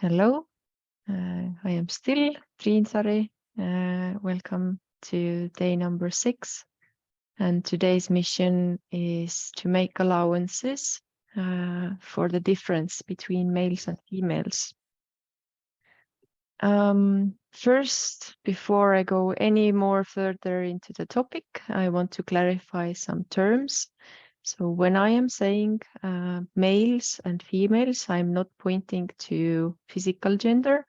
Hello, I am still Triin. Welcome to day number 6. And today's mission is to make allowances for the difference between males and females. First, before I go any more further into the topic, I want to clarify some terms. So when I am saying males and females, I'm not pointing to physical gender.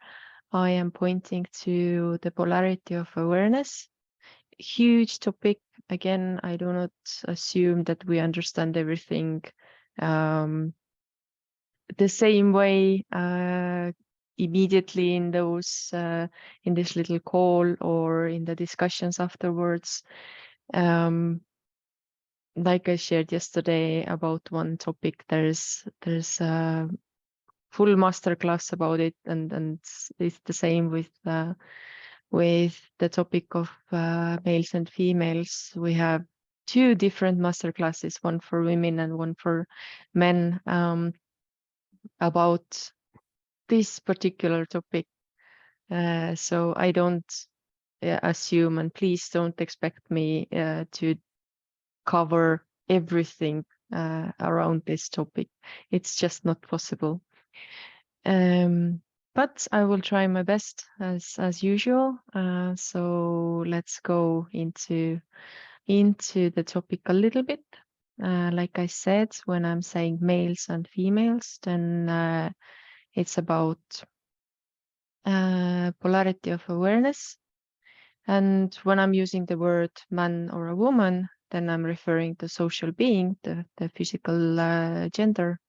I am pointing to the polarity of awareness. Huge topic. Again, I do not assume that we understand everything the same way immediately in this little call or in the discussions afterwards. Like I shared yesterday about one topic, there's a full masterclass about it, and it's the same with the topic of males and females. We have 2 different masterclasses, one for women and one for men, about this particular topic. So I don't assume, and please don't expect me to cover everything around this topic. It's just not possible. But I will try my best as usual. So let's go into the topic a little bit. Like I said, when I'm saying males and females, then it's about polarity of awareness. And when I'm using the word man or a woman, then I'm referring to social being, the physical gender.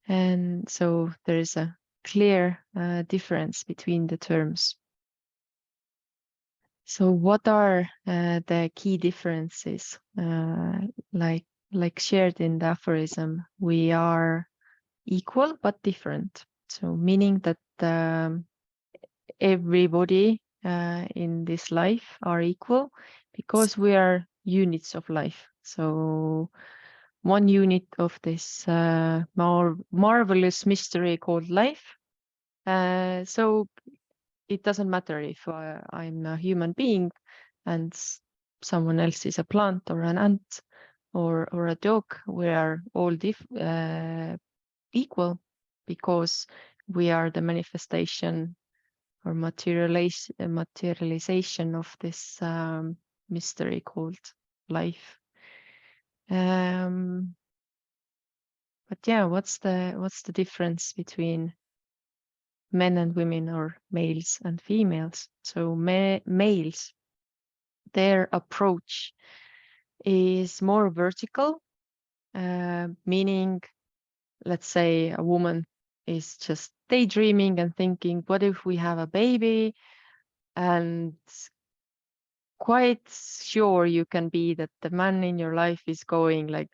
And so there is a clear difference between the terms. So what are the key differences? Like shared in the aphorism, we are equal but different. So meaning that everybody in this life are equal because we are units of life. So one unit of this marvelous mystery called life. So it doesn't matter if I'm a human being and someone else is a plant or an ant or a dog. We are all equal because we are the manifestation or materialization of this mystery called life. But yeah, what's the difference between men and women or males and females? So males, their approach is more vertical, meaning, let's say a woman is just daydreaming and thinking, what if we have a baby? And quite sure you can be that the man in your life is going like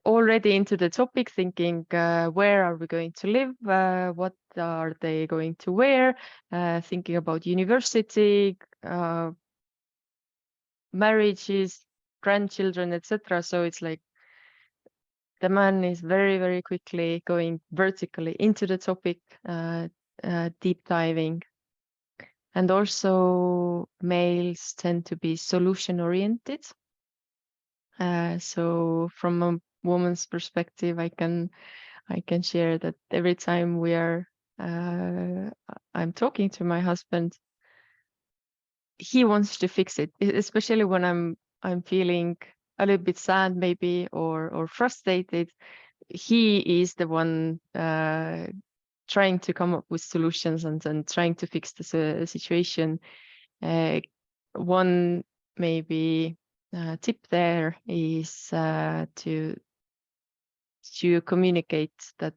already into the topic, thinking where are we going to live, what are they going to wear, thinking about university, marriages, grandchildren, etc. So it's like the man is very, very quickly going vertically into the topic, deep diving. And also males tend to be solution oriented. So from a woman's perspective, I can share that every time I'm talking to my husband, he wants to fix it, especially when I'm feeling a little bit sad maybe or frustrated. He is the one trying to come up with solutions and trying to fix the situation. One maybe tip there is to communicate that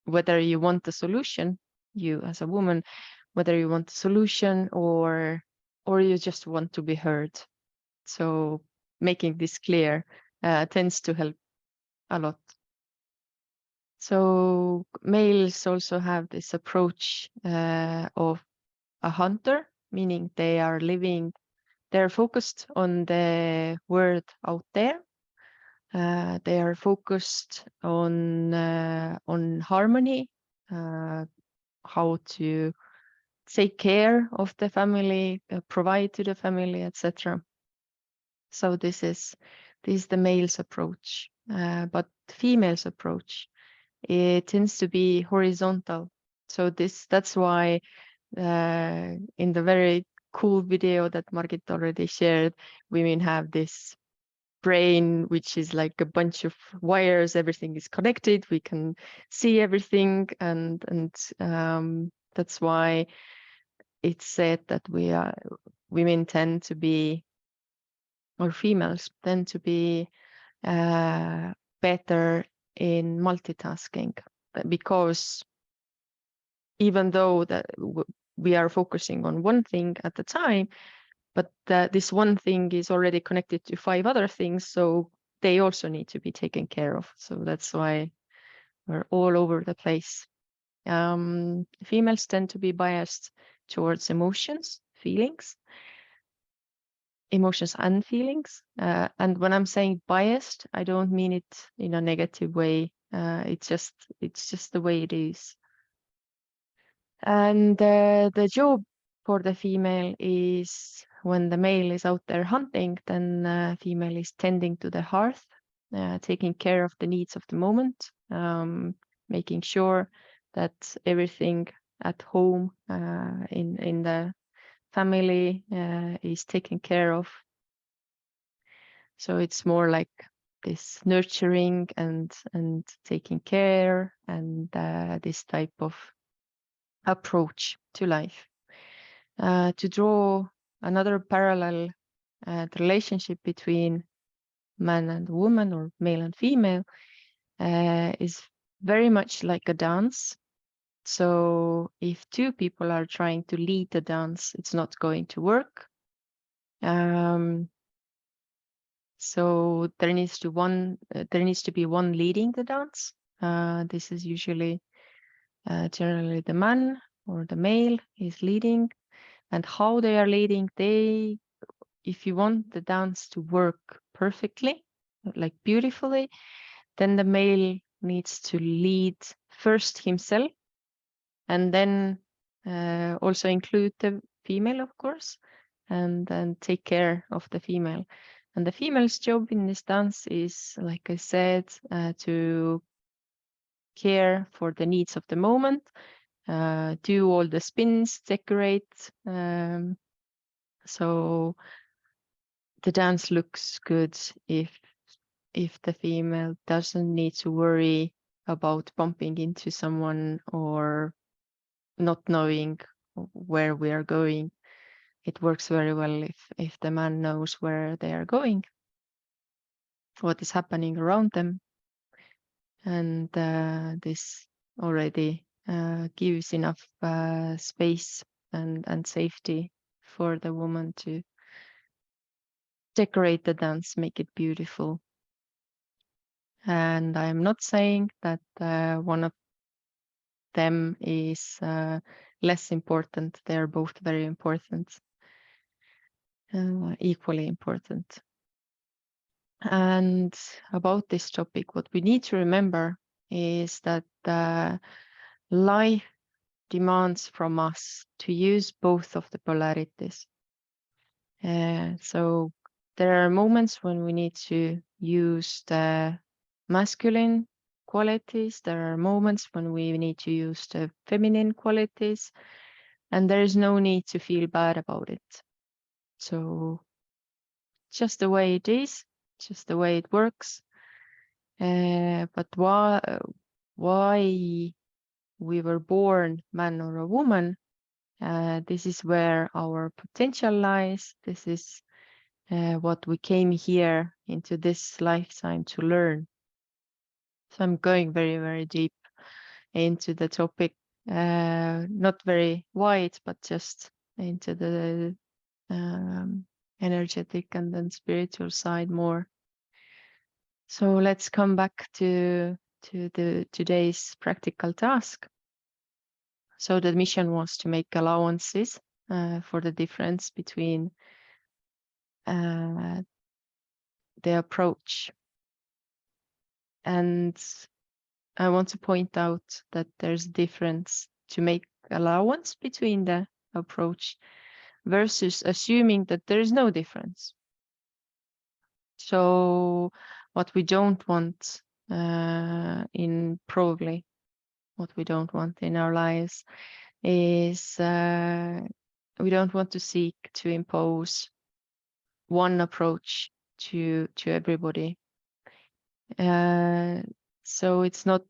whether you want a solution, you as a woman, whether you want a solution or you just want to be heard. So making this clear tends to help a lot. So males also have this approach of a hunter, meaning they're focused on the world out there. They are focused on harmony how to take care of the family, provide to the family, etc. So this is the male's approach, but female's approach, it tends to be horizontal. So that's why in the very cool video that Margit already shared, women have this brain which is like a bunch of wires, everything is connected, we can see everything, and that's why it's said that women tend to be, or females tend to be better in multitasking, because even though that we are focusing on one thing at a time, but this one thing is already connected to 5 other things, so they also need to be taken care of. So that's why we're all over the place. Females tend to be biased towards emotions and feelings. And when I'm saying biased, I don't mean it in a negative way. It's just the way it is. And the job for the female is, when the male is out there hunting, then female is tending to the hearth, taking care of the needs of the moment, making sure that everything at home in the family is taken care of. So it's more like this nurturing and taking care, and this type of approach to life. To draw another parallel, the relationship between man and woman, or male and female, is very much like a dance. So if 2 people are trying to lead the dance, it's not going to work. So there needs to be one leading the dance. This is usually generally the man, or the male is leading. And how they are leading, if you want the dance to work perfectly, like beautifully, then the male needs to lead first himself, and then also include the female, of course, and then take care of the female. And the female's job in this dance is, like I said, to care for the needs of the moment, do all the spins, decorate. So the dance looks good if the female doesn't need to worry about bumping into someone or not knowing where we are going. It works very well if the man knows where they are going, what is happening around them, and this already gives enough space and safety for the woman to decorate the dance, make it beautiful. And I'm not saying that one of them is less important. They are both very important, equally important. And about this topic, what we need to remember is that life demands from us to use both of the polarities. So there are moments when we need to use the masculine qualities. There are moments when we need to use the feminine qualities, and there is no need to feel bad about it. So just the way it is, just the way it works. But why we were born man or a woman, this is where our potential lies. This is what we came here into this lifetime to learn. So I'm going very, very deep into the topic, not very wide, but just into the energetic and then spiritual side more. So let's come back to today's practical task. So the mission was to make allowances for the difference between the approach. And I want to point out that there's a difference to make allowance between the approach versus assuming that there is no difference. So what we don't want probably what we don't want in our lives is we don't want to seek to impose one approach to everybody. So it's not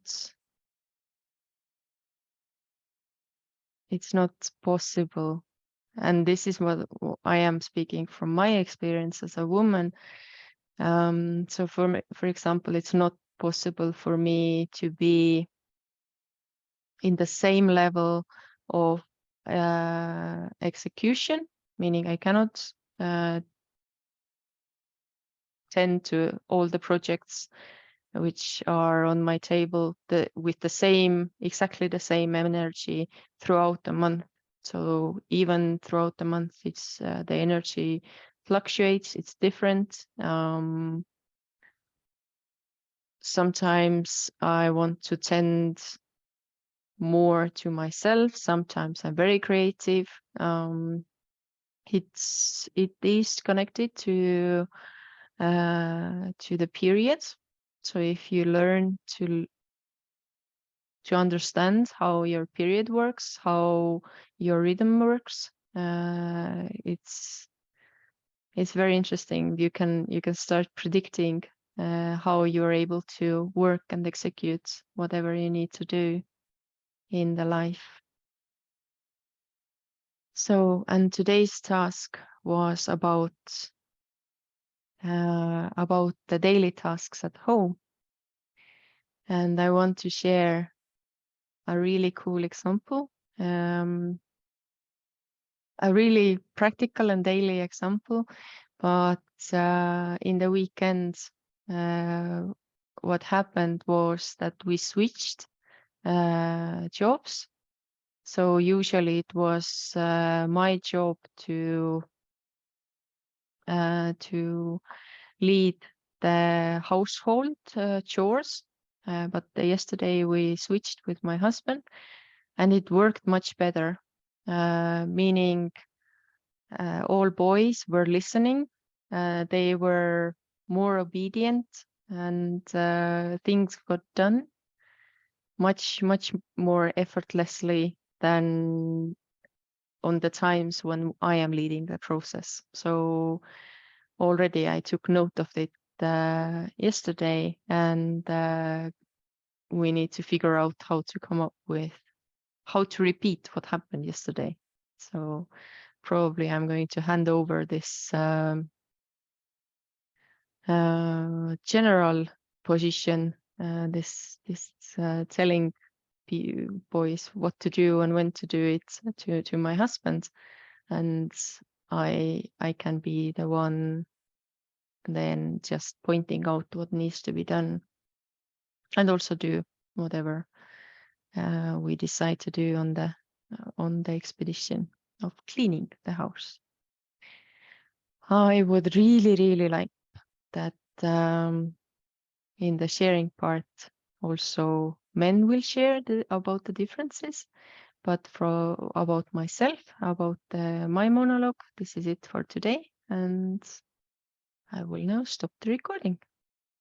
possible. And this is what I am speaking from my experience as a woman. So for example, it's not possible for me to be in the same level of execution, meaning I cannot tend to all the projects which are on my table with exactly the same energy throughout the month. So even throughout the month, it's the energy fluctuates, it's different. Sometimes I want to tend more to myself. Sometimes I'm very creative. It is connected to the periods. So if you learn to understand how your period works, how your rhythm works, it's very interesting. You can start predicting how you're able to work and execute whatever you need to do in the life. So, and today's task was about the daily tasks at home. And I want to share a really cool example, a really practical and daily example. But in the weekend, what happened was that we switched jobs. So usually it was my job to lead the household chores. But yesterday we switched with my husband and it worked much better, meaning all boys were listening. They were more obedient and things got done much more effortlessly than on the times when I am leading the process. So already I took note of it yesterday, and we need to figure out how to come up with how to repeat what happened yesterday. So probably I'm going to hand over this general position, this telling boys what to do and when to do it to my husband, and I can be the one then just pointing out what needs to be done, and also do whatever we decide to do on the expedition of cleaning the house. I would really like that in the sharing part also men will share about the differences, but about myself, about my monologue, this is it for today, and I will now stop the recording.